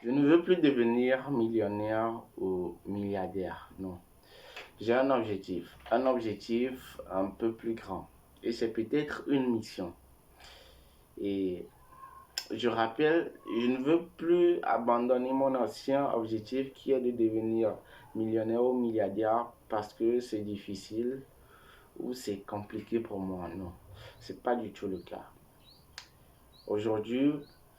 Je ne veux plus devenir millionnaire ou milliardaire, non. J'ai un objectif un peu plus grand. Et c'est peut-être une mission. Et je rappelle, je ne veux plus abandonner mon ancien objectif qui est de devenir millionnaire ou milliardaire parce que c'est difficile ou c'est compliqué pour moi. Non, c'est pas du tout le cas. Aujourd'hui,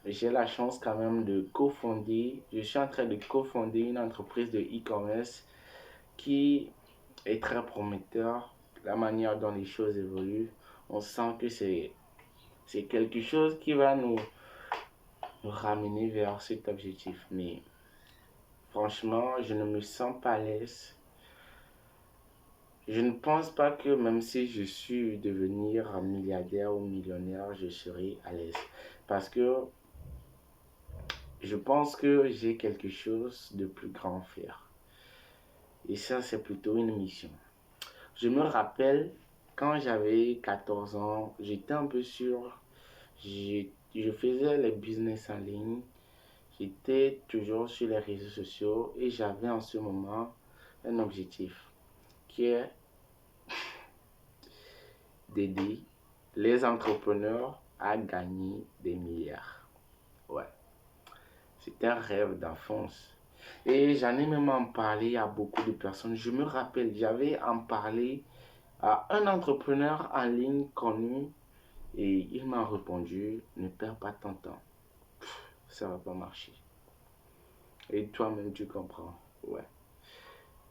j'ai la chance quand même de cofonder, je suis en train de cofonder une entreprise de e-commerce qui est très prometteur. La manière dont les choses évoluent, on sent que c'est quelque chose qui va nous ramener vers cet objectif. Mais franchement, je ne me sens pas à l'aise. Je ne pense pas que même si je suis devenir un milliardaire ou millionnaire, je serai à l'aise. Parce que je pense que j'ai quelque chose de plus grand à faire. Et ça, c'est plutôt une mission. Je me rappelle, quand j'avais 14 ans, j'étais un peu sûr. Je faisais les business en ligne. J'étais toujours sur les réseaux sociaux et j'avais en ce moment un objectif qui est d'aider les entrepreneurs à gagner des milliards. Ouais, c'était un rêve d'enfance. Et j'en ai même en parlé à beaucoup de personnes. Je me rappelle, j'avais en parlé à un entrepreneur en ligne connu et il m'a répondu, ne perds pas ton temps, ça va pas marcher. Et toi-même tu comprends. Ouais.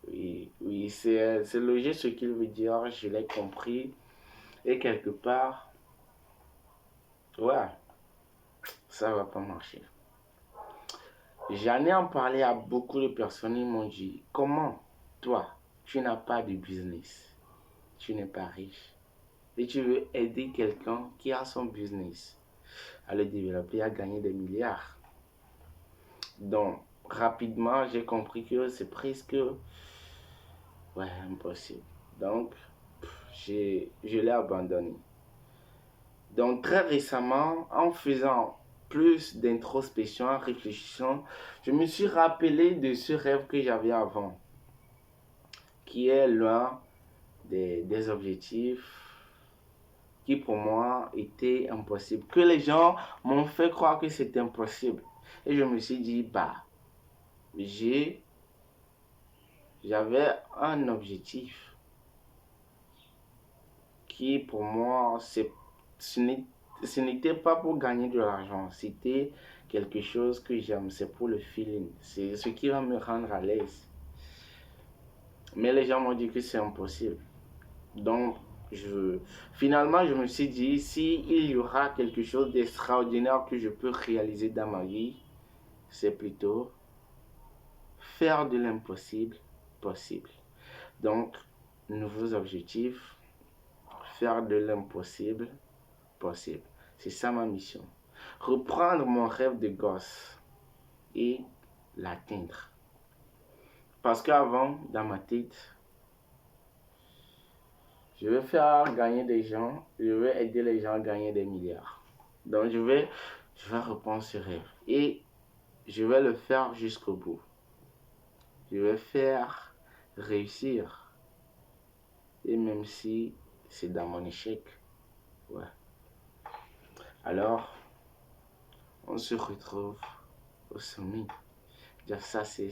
Oui, oui, c'est logique ce qu'il veut dire, je l'ai compris. Et quelque part, ouais, ça va pas marcher. J'en ai en parlé à beaucoup de personnes, ils m'ont dit, comment toi, tu n'as pas de business, tu n'es pas riche, et tu veux aider quelqu'un qui a son business à le développer, à gagner des milliards. Donc, rapidement, j'ai compris que c'est presque, ouais, impossible. Donc, je l'ai abandonné. Donc, très récemment, en faisant plus d'introspection, en réfléchissant, je me suis rappelé de ce rêve que j'avais avant, qui est l'un des objectifs qui pour moi était impossible, que les gens m'ont fait croire que c'était impossible. Et je me suis dit, bah, j'ai, j'avais un objectif qui pour moi, ce n'était pas pour gagner de l'argent, c'était quelque chose que j'aime, c'est pour le feeling, c'est ce qui va me rendre à l'aise. Mais les gens m'ont dit que c'est impossible. Donc, je, finalement, je me suis dit, si il y aura quelque chose d'extraordinaire que je peux réaliser dans ma vie, c'est plutôt faire de l'impossible possible. Donc, nouveaux objectifs, faire de l'impossible possible. C'est ça ma mission. Reprendre mon rêve de gosse et l'atteindre. Parce qu'avant, dans ma tête, je veux faire gagner des gens, je veux aider les gens à gagner des milliards. Donc je vais reprendre ce rêve et je vais le faire jusqu'au bout. Je vais faire réussir. Et même si c'est dans mon échec, ouais. Alors, on se retrouve au sommet. Just ça, c'est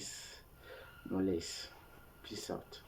nous laisse. Peace out.